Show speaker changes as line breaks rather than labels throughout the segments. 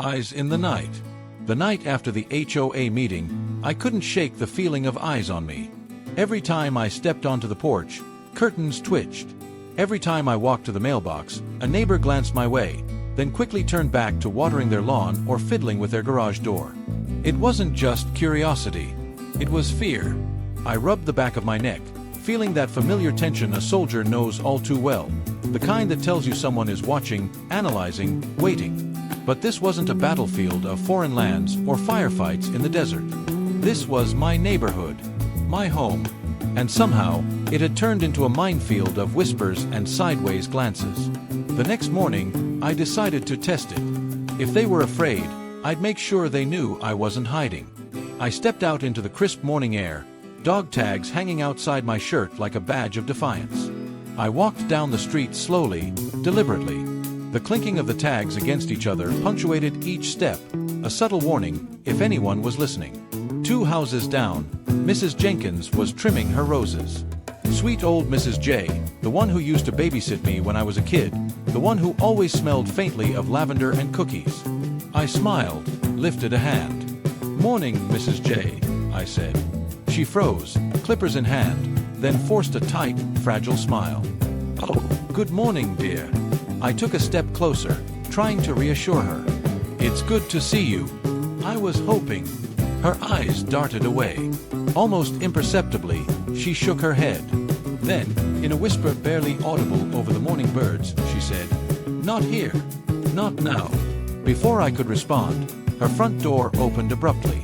Eyes in the night. The night after the HOA meeting, I couldn't shake the feeling of eyes on me. Every time I stepped onto the porch, curtains twitched. Every time I walked to the mailbox, a neighbor glanced my way, then quickly turned back to watering their lawn or fiddling with their garage door. It wasn't just curiosity. It was fear. I rubbed the back of my neck, feeling that familiar tension a soldier knows all too well, the kind that tells you someone is watching, analyzing, waiting. But this wasn't a battlefield of foreign lands or firefights in the desert. This was my neighborhood, my home, and somehow it had turned into a minefield of whispers and sideways glances. The next morning, I decided to test it. If they were afraid, I'd make sure they knew I wasn't hiding. I stepped out into the crisp morning air, dog tags hanging outside my shirt like a badge of defiance. I walked down the street slowly, deliberately. The clinking of the tags against each other punctuated each step, a subtle warning if anyone was listening. 2 houses down, Mrs. Jenkins was trimming her roses. Sweet old Mrs. J, the one who used to babysit me when I was a kid, the one who always smelled faintly of lavender and cookies. I smiled, lifted a hand. "Morning, Mrs. J," I said. She froze, clippers in hand, then forced a tight, fragile smile. "Oh, good morning, dear." I took a step closer, trying to reassure her. "It's good to see you. I was hoping." Her eyes darted away. Almost imperceptibly, she shook her head. Then, in a whisper barely audible over the morning birds, she said, "Not here. Not now." Before I could respond, her front door opened abruptly.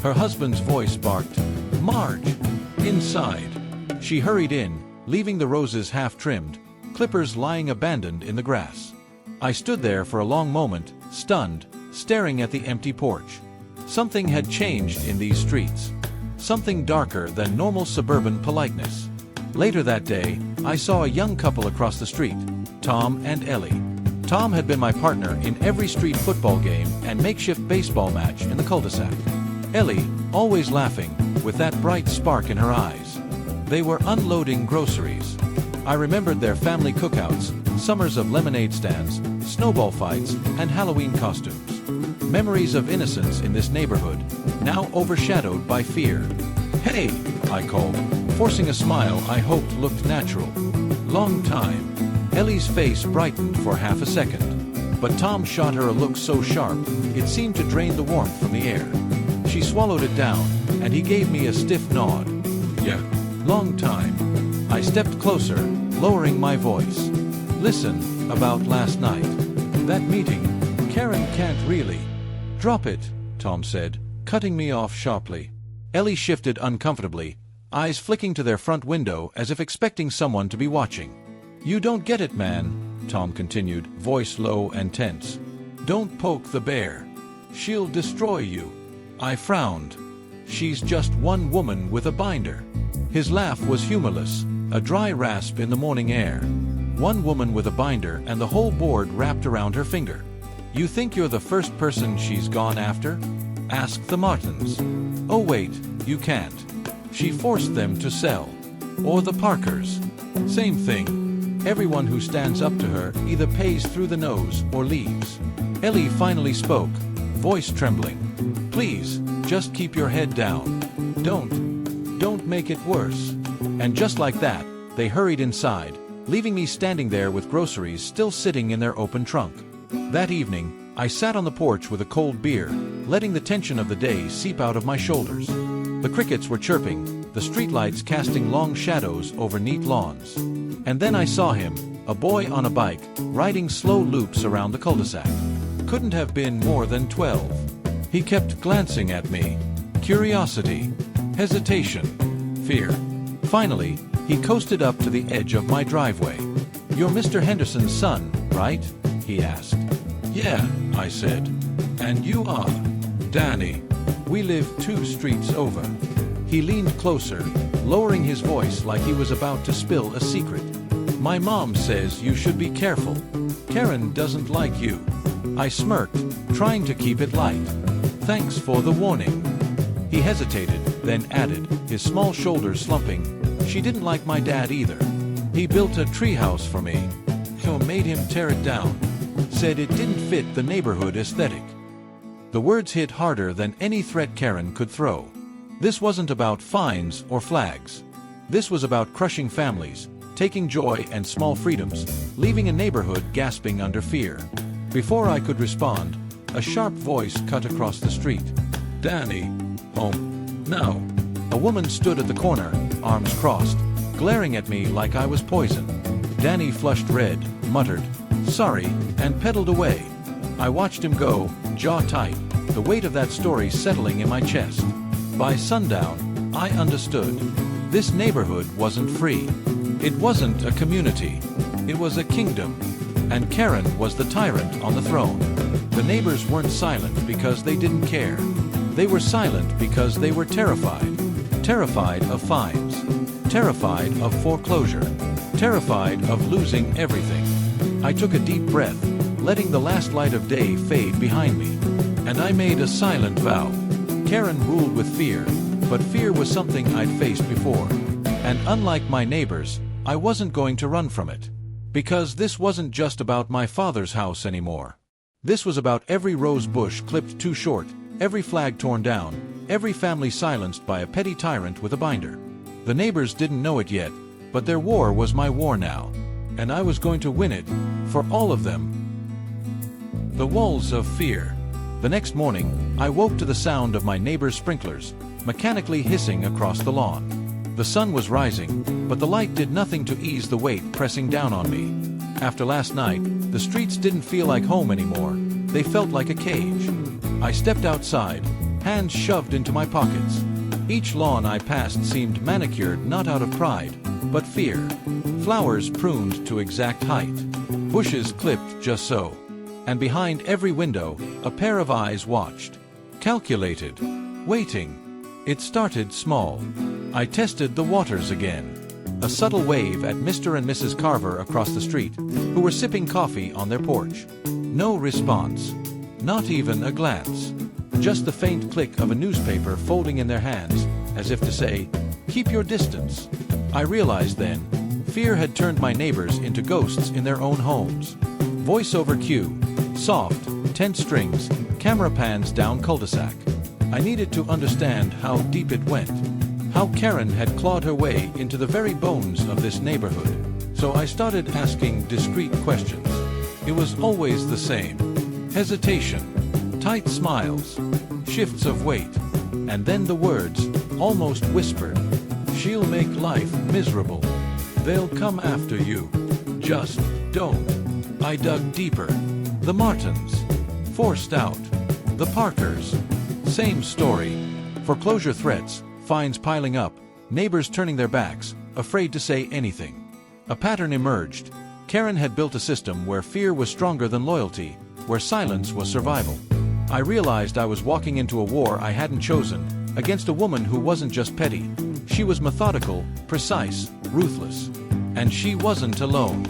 Her husband's voice barked, "Marge, inside." She hurried in, leaving the roses half-trimmed, clippers lying abandoned in the grass. I stood there for a long moment, stunned, staring at the empty porch. Something had changed in these streets. Something darker than normal suburban politeness. Later that day, I saw a young couple across the street, Tom and Ellie. Tom had been my partner in every street football game and makeshift baseball match in the cul-de-sac. Ellie, always laughing, with that bright spark in her eyes. They were unloading groceries. I remembered their family cookouts, summers of lemonade stands, snowball fights, and Halloween costumes. Memories of innocence in this neighborhood, now overshadowed by fear. "Hey," I called, forcing a smile I hoped looked natural. "Long time." Ellie's face brightened for half a second, but Tom shot her a look so sharp, it seemed to drain the warmth from the air. She swallowed it down, and he gave me a stiff nod. "Yeah, long time." I stepped closer, lowering my voice. "Listen, about last night. That meeting, Karen can't really." "Drop it," Tom said, cutting me off sharply. Ellie shifted uncomfortably, eyes flicking to their front window as if expecting someone to be watching. "You don't get it, man," Tom continued, voice low and tense. "Don't poke the bear. She'll destroy you." I frowned. "She's just one woman with a binder." His laugh was humorless, a dry rasp in the morning air. One woman with a binder and the whole board wrapped around her finger. "You think you're the first person she's gone after? Ask the Martins." "Oh wait, you can't. She forced them to sell." "Or the Parkers. Same thing. Everyone who stands up to her either pays through the nose or leaves." Ellie finally spoke, voice trembling. "Please, just keep your head down. Don't make it worse." And just like that, they hurried inside, leaving me standing there with groceries still sitting in their open trunk. That evening, I sat on the porch with a cold beer, letting the tension of the day seep out of my shoulders. The crickets were chirping, the streetlights casting long shadows over neat lawns. And then I saw him, a boy on a bike, riding slow loops around the cul-de-sac. Couldn't have been more than 12. He kept glancing at me. Curiosity, hesitation, fear. Finally, he coasted up to the edge of my driveway. "You're Mr. Henderson's son, right?" he asked. "Yeah," I said. "And you are?" "Danny. We live 2 streets over." He leaned closer, lowering his voice like he was about to spill a secret. "My mom says you should be careful. Karen doesn't like you." I smirked, trying to keep it light. "Thanks for the warning." He hesitated, then added, his small shoulders slumping, "She didn't like my dad either. He built a treehouse for me. So made him tear it down. Said it didn't fit the neighborhood aesthetic." The words hit harder than any threat Karen could throw. This wasn't about fines or flags. This was about crushing families, taking joy and small freedoms, leaving a neighborhood gasping under fear. Before I could respond, a sharp voice cut across the street. "Danny, home now." A woman stood at the corner, arms crossed, glaring at me like I was poison. Danny flushed red, muttered, "Sorry," and pedaled away. I watched him go, jaw tight, the weight of that story settling in my chest. By sundown, I understood. This neighborhood wasn't free. It wasn't a community. It was a kingdom. And Karen was the tyrant on the throne. The neighbors weren't silent because they didn't care. They were silent because they were terrified. Terrified of fines. Terrified of foreclosure. Terrified of losing everything. I took a deep breath, letting the last light of day fade behind me. And I made a silent vow. Karen ruled with fear, but fear was something I'd faced before. And unlike my neighbors, I wasn't going to run from it. Because this wasn't just about my father's house anymore. This was about every rose bush clipped too short, every flag torn down, every family silenced by a petty tyrant with a binder. The neighbors didn't know it yet, but their war was my war now. And I was going to win it, for all of them. The walls of fear. The next morning, I woke to the sound of my neighbor's sprinklers, mechanically hissing across the lawn. The sun was rising, but the light did nothing to ease the weight pressing down on me. After last night, the streets didn't feel like home anymore. They felt like a cage. I stepped outside, hands shoved into my pockets. Each lawn I passed seemed manicured not out of pride, but fear. Flowers pruned to exact height. Bushes clipped just so. And behind every window, a pair of eyes watched. Calculated. Waiting. It started small. I tested the waters again. A subtle wave at Mr. and Mrs. Carver across the street, who were sipping coffee on their porch. No response. Not even a glance. Just the faint click of a newspaper folding in their hands, as if to say, "Keep your distance." I realized then, fear had turned my neighbors into ghosts in their own homes. Voiceover cue. Soft, tense strings, camera pans down cul-de-sac. I needed to understand how deep it went. How Karen had clawed her way into the very bones of this neighborhood. So I started asking discreet questions. It was always the same. Hesitation, tight smiles, shifts of weight, and then the words, almost whispered, "She'll make life miserable. They'll come after you. Just don't." I dug deeper. The Martins. Forced out. The Parkers. Same story. Foreclosure threats, fines piling up, neighbors turning their backs, afraid to say anything. A pattern emerged. Karen had built a system where fear was stronger than loyalty, where silence was survival. I realized I was walking into a war I hadn't chosen, against a woman who wasn't just petty. She was methodical, precise, ruthless. And she wasn't alone.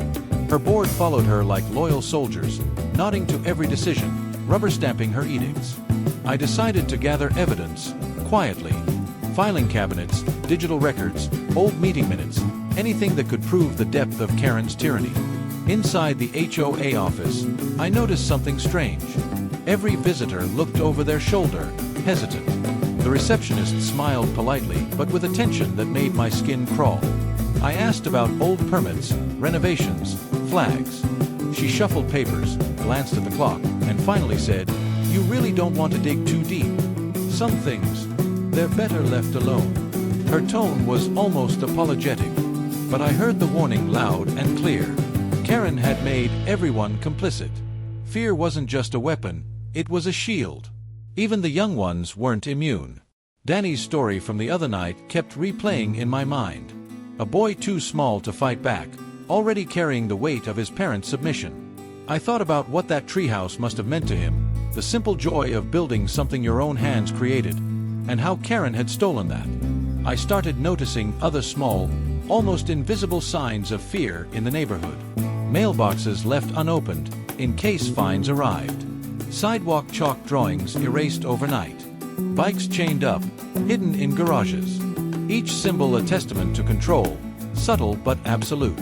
Her board followed her like loyal soldiers, nodding to every decision, rubber-stamping her edicts. I decided to gather evidence, quietly. Filing cabinets, digital records, old meeting minutes, anything that could prove the depth of Karen's tyranny. Inside the HOA office, I noticed something strange. Every visitor looked over their shoulder, hesitant. The receptionist smiled politely, but with a tension that made my skin crawl. I asked about old permits, renovations, flags. She shuffled papers, glanced at the clock, and finally said, "You really don't want to dig too deep. Some things, they're better left alone." Her tone was almost apologetic, but I heard the warning loud and clear. Karen had made everyone complicit. Fear wasn't just a weapon, it was a shield. Even the young ones weren't immune. Danny's story from the other night kept replaying in my mind. A boy too small to fight back, already carrying the weight of his parents' submission. I thought about what that treehouse must have meant to him, the simple joy of building something your own hands created, and how Karen had stolen that. I started noticing other small, almost invisible signs of fear in the neighborhood. Mailboxes left unopened, in case fines arrived. Sidewalk chalk drawings erased overnight. Bikes chained up, hidden in garages. Each symbol a testament to control, subtle but absolute.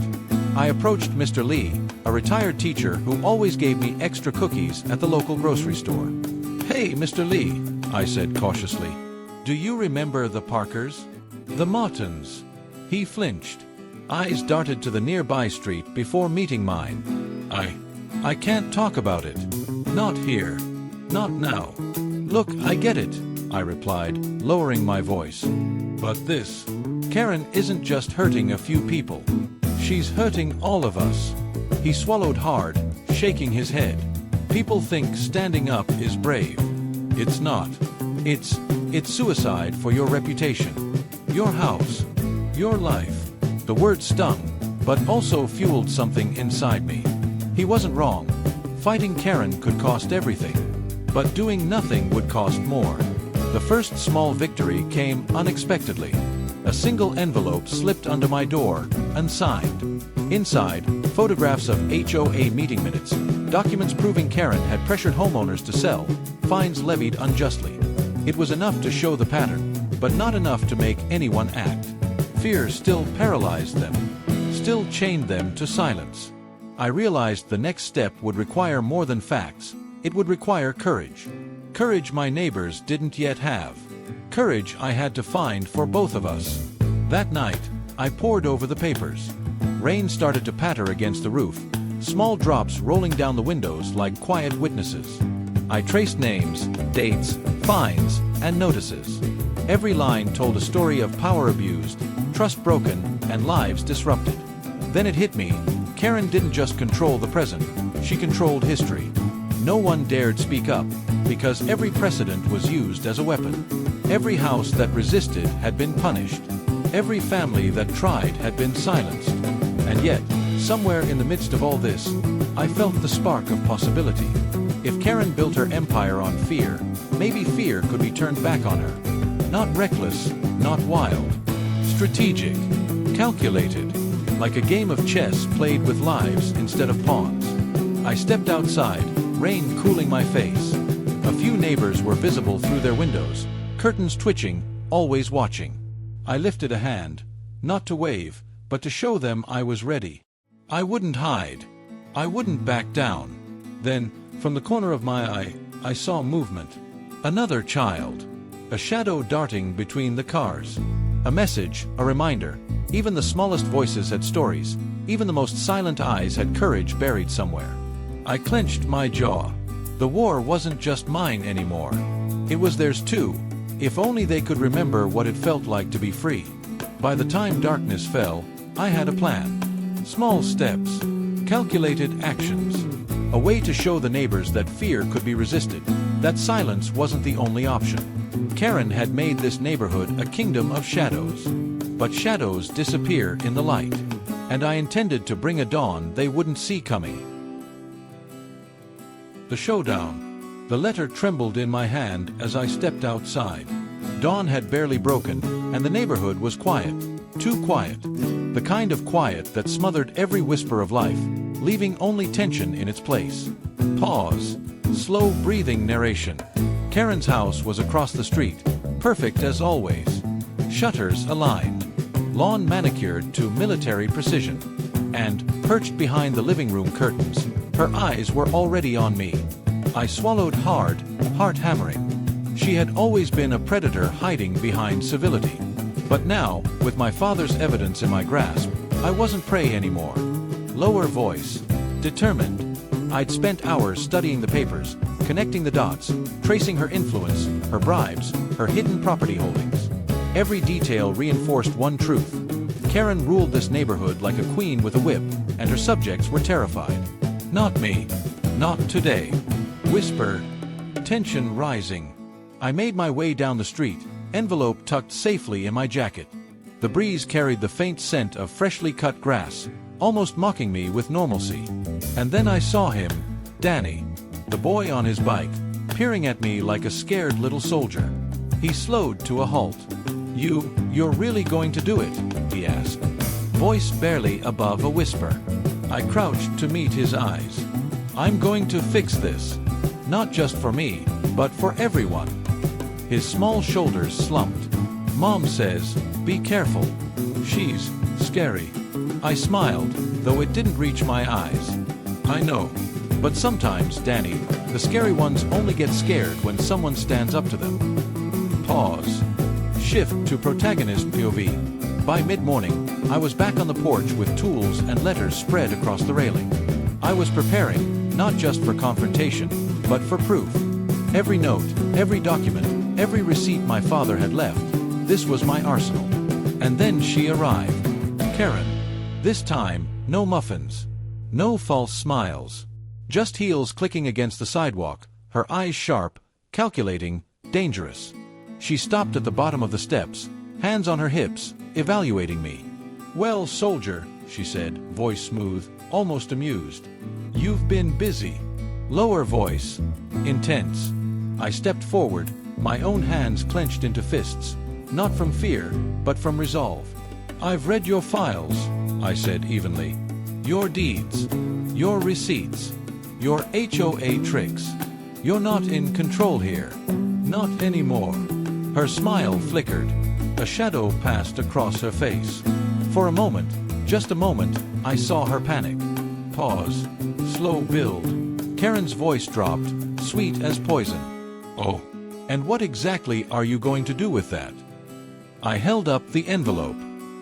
I approached Mr. Lee, a retired teacher who always gave me extra cookies at the local grocery store. "Hey, Mr. Lee," I said cautiously. "Do you remember the Parkers? The Martins?" He flinched. Eyes darted to the nearby street before meeting mine. I can't talk about it. Not here. Not now. Look, I get it," I replied, lowering my voice. "But this, Karen isn't just hurting a few people. She's hurting all of us." He swallowed hard, shaking his head. "People think standing up is brave. It's not. It's suicide for your reputation, your house, your life." The word stung, but also fueled something inside me. He wasn't wrong. Fighting Karen could cost everything, but doing nothing would cost more. The first small victory came unexpectedly. A single envelope slipped under my door, unsigned. Inside, photographs of HOA meeting minutes, documents proving Karen had pressured homeowners to sell, fines levied unjustly. It was enough to show the pattern, but not enough to make anyone act. Fear still paralyzed them, still chained them to silence. I realized the next step would require more than facts. It would require courage. Courage my neighbors didn't yet have. Courage I had to find for both of us. That night, I pored over the papers. Rain started to patter against the roof, small drops rolling down the windows like quiet witnesses. I traced names, dates, fines, and notices. Every line told a story of power abused, trust broken, and lives disrupted. Then it hit me. Karen didn't just control the present, she controlled history. No one dared speak up, because every precedent was used as a weapon. Every house that resisted had been punished. Every family that tried had been silenced. And yet, somewhere in the midst of all this, I felt the spark of possibility. If Karen built her empire on fear, maybe fear could be turned back on her. Not reckless, not wild. Strategic, calculated, like a game of chess played with lives instead of pawns. I stepped outside, rain cooling my face. A few neighbors were visible through their windows, curtains twitching, always watching. I lifted a hand, not to wave, but to show them I was ready. I wouldn't hide. I wouldn't back down. Then, from the corner of my eye, I saw movement. Another child. A shadow darting between the cars. A message, a reminder. Even the smallest voices had stories. Even the most silent eyes had courage buried somewhere. I clenched my jaw. The war wasn't just mine anymore. It was theirs too. If only they could remember what it felt like to be free. By the time darkness fell, I had a plan. Small steps. Calculated actions. A way to show the neighbors that fear could be resisted. That silence wasn't the only option. Karen had made this neighborhood a kingdom of shadows. But shadows disappear in the light. And I intended to bring a dawn they wouldn't see coming. The showdown. The letter trembled in my hand as I stepped outside. Dawn had barely broken, and the neighborhood was quiet. Too quiet. The kind of quiet that smothered every whisper of life, leaving only tension in its place. Pause. Slow breathing narration. Karen's house was across the street, perfect as always. Shutters aligned. Lawn manicured to military precision. And, perched behind the living room curtains, her eyes were already on me. I swallowed hard, heart hammering. She had always been a predator hiding behind civility. But now, with my father's evidence in my grasp, I wasn't prey anymore. Lower voice. Determined. I'd spent hours studying the papers, connecting the dots, tracing her influence, her bribes, her hidden property holdings. Every detail reinforced one truth. Karen ruled this neighborhood like a queen with a whip, and her subjects were terrified. Not me. Not today. Whisper. Tension rising. I made my way down the street, envelope tucked safely in my jacket. The breeze carried the faint scent of freshly cut grass, almost mocking me with normalcy. And then I saw him, Danny, the boy on his bike, peering at me like a scared little soldier. He slowed to a halt. You're really going to do it?" he asked, voice barely above a whisper. I crouched to meet his eyes. "I'm going to fix this. Not just for me, but for everyone." His small shoulders slumped. "Mom says, be careful. She's scary." I smiled, though it didn't reach my eyes. "I know. But sometimes, Danny, The scary ones only get scared when someone stands up to them. Pause. Shift to protagonist POV. By mid-morning, I was back on the porch with tools and letters spread across the railing. I was preparing, not just for confrontation, but for proof. Every note, every document, every receipt my father had left, this was my arsenal. And then she arrived. Karen. This time, no muffins. No false smiles. Just heels clicking against the sidewalk, her eyes sharp, calculating, dangerous. She stopped at the bottom of the steps, hands on her hips, evaluating me. "Well, soldier," she said, voice smooth, almost amused. "You've been busy." Lower voice. Intense. I stepped forward, my own hands clenched into fists, not from fear, but from resolve. "I've read your files," I said evenly. "Your deeds, your receipts, your HOA tricks. You're not in control here. Not anymore." Her smile flickered. A shadow passed across her face. For a moment, just a moment, I saw her panic. Pause. Slow build. Karen's voice dropped, sweet as poison. "Oh, and what exactly are you going to do with that?" I held up the envelope.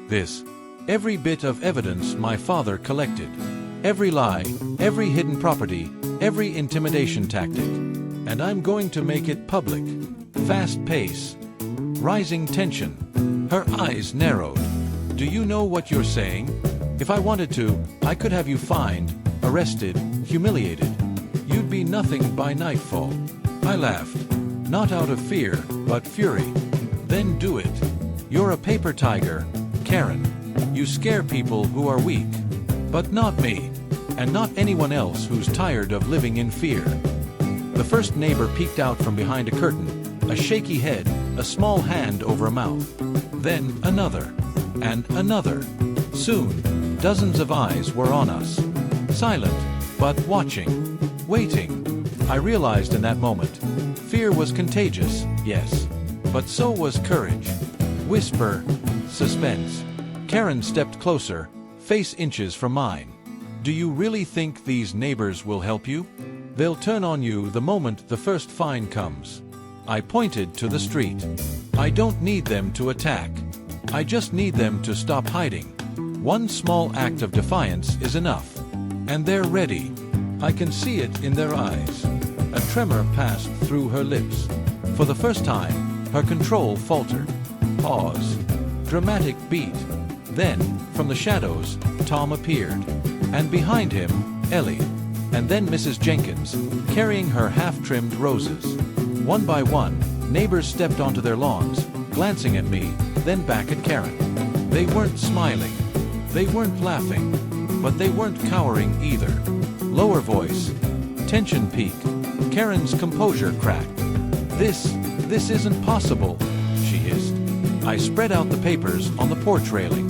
This. Every bit of evidence my father collected. Every lie, every hidden property, every intimidation tactic. And I'm going to make it public. Fast pace. Rising tension. Her eyes narrowed. "Do you know what you're saying? If I wanted to, I could have you fined, arrested, humiliated. You'd be nothing by nightfall." I laughed. Not out of fear, but fury. "Then do it. You're a paper tiger, Karen. You scare people who are weak. But not me. And not anyone else who's tired of living in fear." The first neighbor peeked out from behind a curtain, a shaky head, a small hand over a mouth. Then another. And another. Soon, dozens of eyes were on us. Silent, but watching. Waiting. I realized in that moment. Fear was contagious, yes. But so was courage. Whisper. Suspense. Karen stepped closer, face inches from mine. "Do you really think these neighbors will help you? They'll turn on you the moment the first fine comes." I pointed to the street. "I don't need them to attack. I just need them to stop hiding. One small act of defiance is enough. And they're ready. I can see it in their eyes." A tremor passed through her lips. For the first time, her control faltered. Pause. Dramatic beat. Then, from the shadows, Tom appeared. And behind him, Ellie. And then Mrs. Jenkins, carrying her half-trimmed roses. One by one, neighbors stepped onto their lawns, glancing at me, then back at Karen. They weren't smiling. They weren't laughing. But they weren't cowering either. Lower voice. Tension peaked. Karen's composure cracked. This isn't possible," she hissed. I spread out the papers on the porch railing.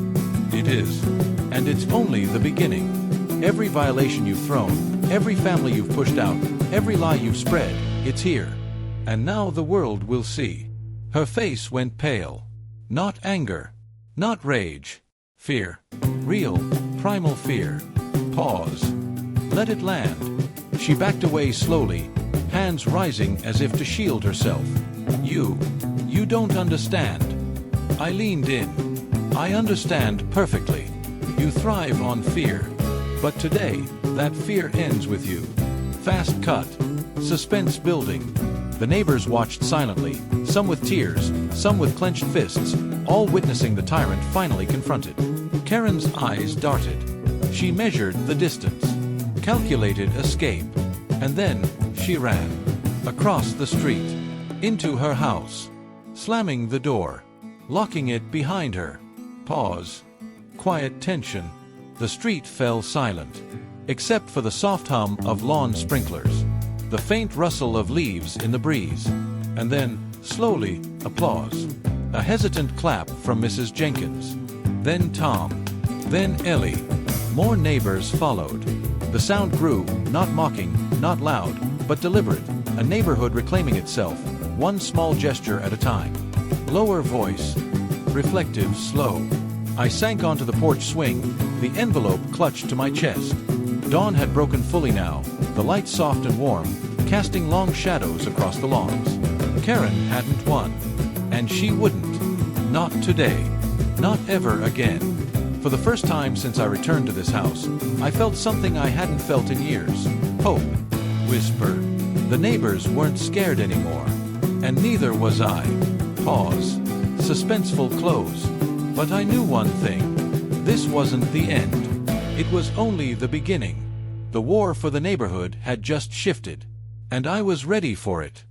"It is. And it's only the beginning. Every violation you've thrown, every family you've pushed out, every lie you've spread, it's here. And now the world will see." Her face went pale. Not anger. Not rage. Fear. Real, primal fear. Pause. Let it land. She backed away slowly, hands rising as if to shield herself. You don't understand." I leaned in. "I understand perfectly. You thrive on fear. But today, that fear ends with you." Fast cut. Suspense building. The neighbors watched silently, some with tears, some with clenched fists, all witnessing the tyrant finally confronted. Karen's eyes darted. She measured the distance, calculated escape, and then she ran. Across the street. Into her house. Slamming the door. Locking it behind her. Pause. Quiet tension. The street fell silent, except for the soft hum of lawn sprinklers, the faint rustle of leaves in the breeze, and then, slowly, applause. A hesitant clap from Mrs. Jenkins. Then Tom. Then Ellie. More neighbors followed. The sound grew, not mocking, not loud, but deliberate, a neighborhood reclaiming itself, one small gesture at a time. Lower voice. Reflective, slow. I sank onto the porch swing, the envelope clutched to my chest. Dawn had broken fully now, the light soft and warm, casting long shadows across the lawns. Karen hadn't won. And she wouldn't. Not today. Not ever again. For the first time since I returned to this house, I felt something I hadn't felt in years. Hope. Whisper. The neighbors weren't scared anymore. And neither was I. Pause. Suspenseful close. But I knew one thing. This wasn't the end. It was only the beginning. The war for the neighborhood had just shifted. And I was ready for it.